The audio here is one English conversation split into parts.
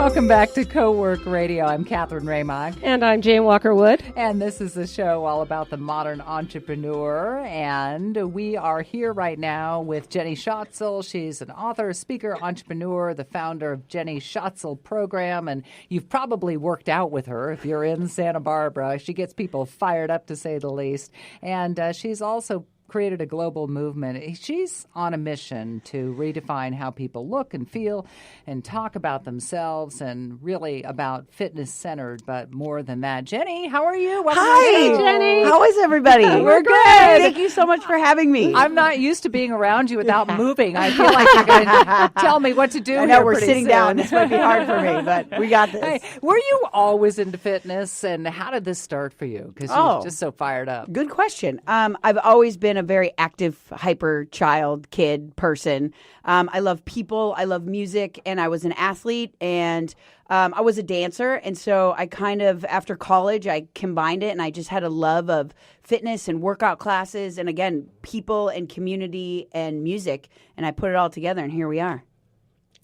Welcome back to Co-Work Radio. I'm Catherine Raymond. And I'm Jane Walker-Wood. And this is a show all about the modern entrepreneur. And we are here right now with Jenny Schatzle. She's an author, speaker, entrepreneur, the founder of Jenny Schatzle program. And you've probably worked out with her if you're in Santa Barbara. She gets people fired up, to say the least. And she's also created a global movement. She's on a mission to redefine how people look and feel and talk about themselves, and really about fitness-centered, but more than that. Jenny, how are you? Hi, Jenny. How is everybody? We're good. Thank you so much for having me. I'm not used to being around you without moving. I feel like you're going to tell me what to do. I know here we're pretty sitting soon. down. This might be hard for me, but we got this. Hey, were you always into fitness, and how did this start for you? Because you're just so fired up. Good question. I've always been a very active, hyper child, kid person. I love people. I love music, and I was an athlete, and I was a dancer. And so I kind of, after college, I combined it, and I just had a love of fitness and workout classes, and again, people and community and music, and I put it all together, and here we are.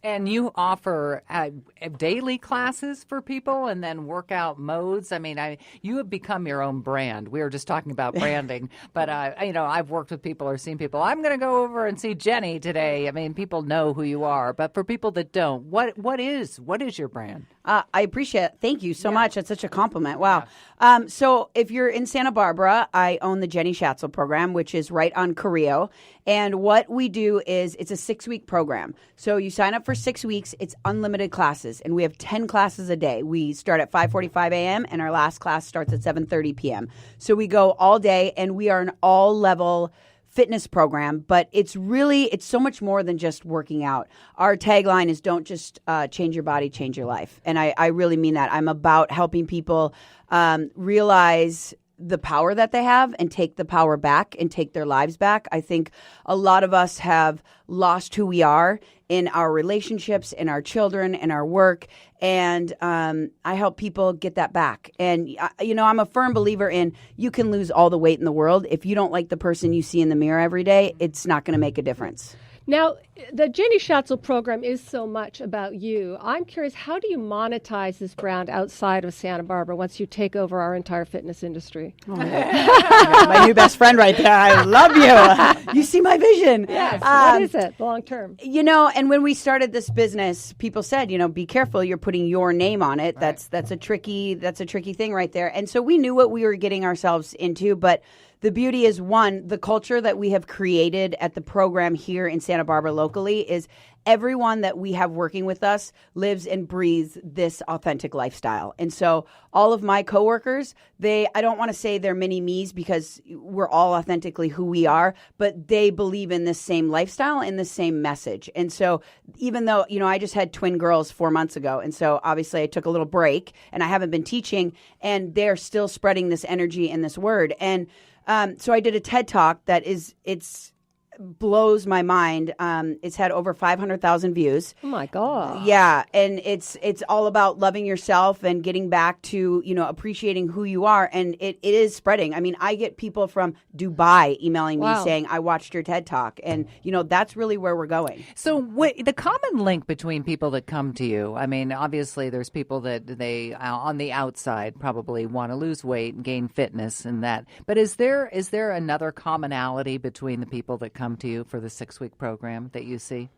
And you offer daily classes for people, and then workout modes. I mean, you have become your own brand. We were just talking about branding, but I've worked with people or seen people. I'm going to go over and see Jenny today. I mean, people know who you are, but for people that don't, what is your brand? I appreciate it. Thank you so much. That's such a compliment. Wow. So if you're in Santa Barbara, I own the Jenny Schatzle program, which is right on Carrillo. And what we do is it's a 6-week program. So you sign up for 6 weeks. It's unlimited classes, and we have 10 classes a day. We start at 5:45 a.m. and our last class starts at 7:30 p.m. So we go all day, and we are an all-level fitness program, but it's so much more than just working out. Our tagline is don't just change your body, change your life. And I really mean that. I'm about helping people realize the power that they have and take the power back and take their lives back. I think a lot of us have lost who we are in our relationships, in our children, in our work. And I help people get that back. And, I'm a firm believer in you can lose all the weight in the world. If you don't like the person you see in the mirror every day, it's not going to make a difference. Now, the Jenny Schatzle program is so much about you. I'm curious, how do you monetize this brand outside of Santa Barbara once you take over our entire fitness industry? Oh, my new best friend right there. I love you. You see my vision. Yes. What is it, long term? And when we started this business, people said, be careful. You're putting your name on it. Right. That's a tricky thing right there. And so we knew what we were getting ourselves into, but the beauty is, one, the culture that we have created at the program here in Santa Barbara locally is everyone that we have working with us lives and breathes this authentic lifestyle. And so all of my coworkers, I don't want to say they're mini me's because we're all authentically who we are, but they believe in this same lifestyle and the same message. And so even though, I just had twin girls 4 months ago, and so obviously I took a little break and I haven't been teaching, and they're still spreading this energy and this word. And so I did a TEDTalk that it's blows my mind. It's had over 500,000 views. Oh my God. Yeah. And it's all about loving yourself and getting back to, appreciating who you are. And it is spreading. I mean, I get people from Dubai emailing me saying, I watched your TED Talk. And, that's really where we're going. So the common link between people that come to you, I mean, obviously there's people that they on the outside probably want to lose weight and gain fitness and that. But is there another commonality between the people that come to you for the 6-week program that you see?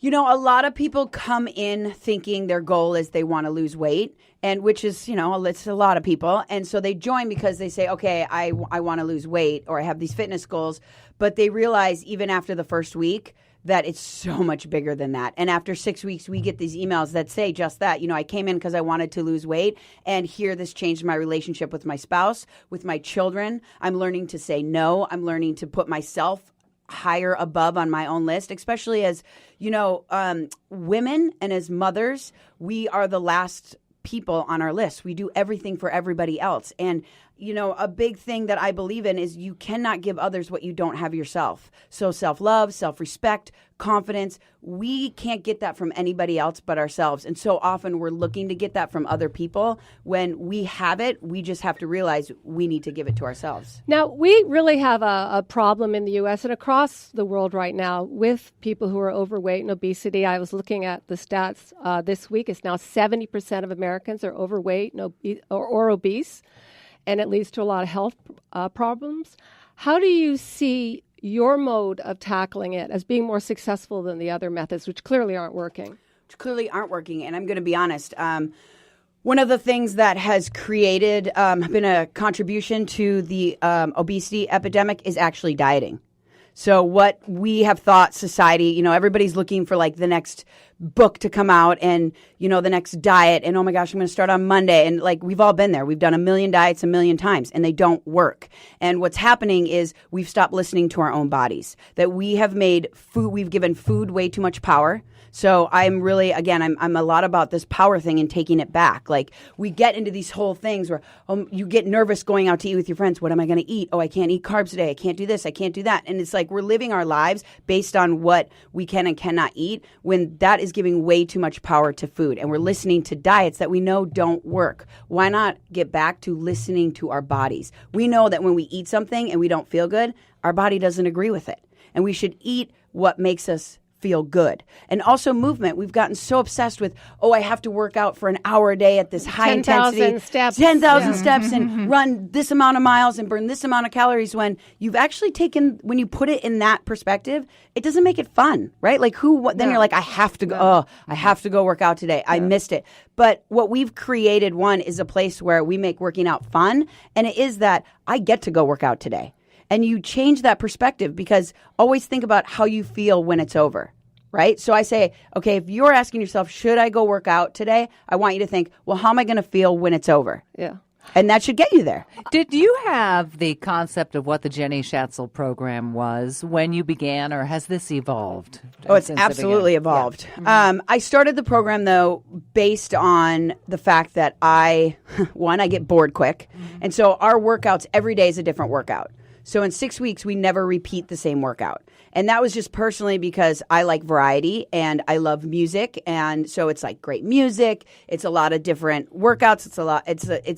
A lot of people come in thinking their goal is they want to lose weight, and which is, it's a lot of people. And so they join because they say, okay, I want to lose weight, or I have these fitness goals. But they realize even after the first week that it's so much bigger than that. And after 6 weeks, we get these emails that say just that. I came in because I wanted to lose weight, and here this changed my relationship with my spouse, with my children. I'm learning to say no. I'm learning to put myself higher above on my own list, especially as, women and as mothers, we are the last people on our list. We do everything for everybody else. And a big thing that I believe in is you cannot give others what you don't have yourself. So self-love, self-respect, confidence, we can't get that from anybody else but ourselves. And so often we're looking to get that from other people. When we have it, we just have to realize we need to give it to ourselves. Now, we really have a problem in the U.S. and across the world right now with people who are overweight and obesity. I was looking at the stats this week. It's now 70% of Americans are overweight or obese, and it leads to a lot of health problems. How do you see your mode of tackling it as being more successful than the other methods, which clearly aren't working? And I'm going to be honest. One of the things that has created, been a contribution to the obesity epidemic is actually dieting. So what we have thought society, everybody's looking for like the next book to come out and, the next diet. And oh my gosh, I'm going to start on Monday. And like, we've all been there. We've done a million diets a million times and they don't work. And what's happening is we've stopped listening to our own bodies, that we have made food, we've given food way too much power. So I'm really, again, I'm a lot about this power thing and taking it back. Like we get into these whole things where you get nervous going out to eat with your friends. What am I going to eat? Oh, I can't eat carbs today. I can't do this. I can't do that. And it's like we're living our lives based on what we can and cannot eat when that is giving way too much power to food. And we're listening to diets that we know don't work. Why not get back to listening to our bodies? We know that when we eat something and we don't feel good, our body doesn't agree with it. And we should eat what makes us feel good. And also movement. We've gotten so obsessed with, I have to work out for an hour a day at this high intensity. 10,000 steps and run this amount of miles and burn this amount of calories when you've actually when you put it in that perspective, it doesn't make it fun, right? Like then you're like, I have to go, I have to go work out today. I missed it. But what we've created, one, is a place where we make working out fun. And it is that I get to go work out today. And you change that perspective because always think about how you feel when it's over, right? So I say, okay, if you're asking yourself, should I go work out today? I want you to think, well, how am I going to feel when it's over? Yeah. And that should get you there. Did you have the concept of what the Jenny Schatzle program was when you began, or has this evolved? It's absolutely evolved. Yeah. I started the program, though, based on the fact that I get bored quick. Mm-hmm. And so our workouts every day is a different workout. So in 6 weeks, we never repeat the same workout. And that was just personally because I like variety and I love music. And so it's like great music. It's a lot of different workouts. It's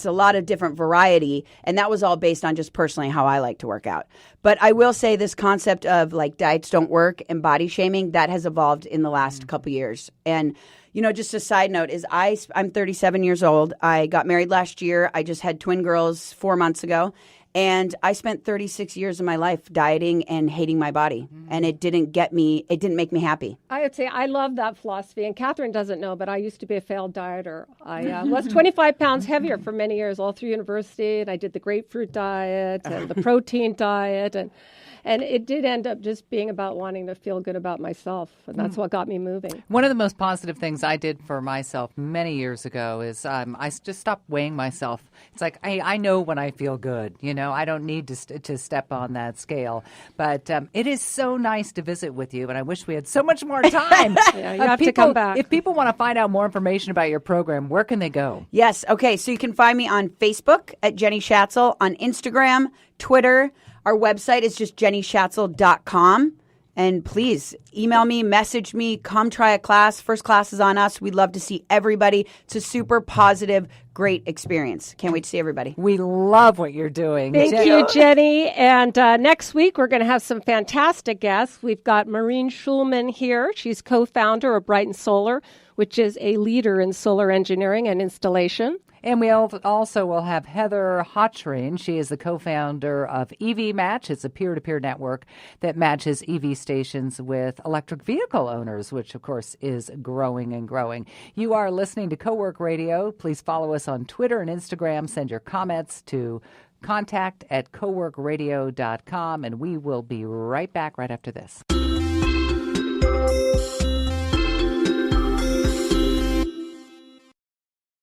a lot of different variety. And that was all based on just personally how I like to work out. But I will say this concept of like diets don't work and body shaming, that has evolved in the last couple years. And just a side note is I'm 37 years old. I got married last year. I just had twin girls 4 months ago. And I spent 36 years of my life dieting and hating my body. And it didn't make me happy. I would say I love that philosophy. And Catherine doesn't know, but I used to be a failed dieter. I was 25 pounds heavier for many years, all through university. And I did the grapefruit diet and the protein diet. And it did end up just being about wanting to feel good about myself. And that's what got me moving. One of the most positive things I did for myself many years ago is I just stopped weighing myself. It's like, I know when I feel good. I don't need to step on that scale. But it is so nice to visit with you. And I wish we had so much more time. Yeah, you have to come back. If people want to find out more information about your program, where can they go? Yes. Okay. So you can find me on Facebook at Jenny Schatzle, on Instagram, Twitter. Our website is just jennyschatzle.com. And please email me, message me, come try a class. First class is on us. We'd love to see everybody. It's a super positive, great experience. Can't wait to see everybody. We love what you're doing. Thank you, Jenny. And next week, we're going to have some fantastic guests. We've got Maureen Schulman here. She's co-founder of Brighton Solar, which is a leader in solar engineering and installation. And we also will have Heather Hotchring. She is the co-founder of EV Match. It's a peer-to-peer network that matches EV stations with electric vehicle owners, which, of course, is growing and growing. You are listening to Cowork Radio. Please follow us on Twitter and Instagram. Send your comments to contact@coworkradio.com, and we will be right back right after this.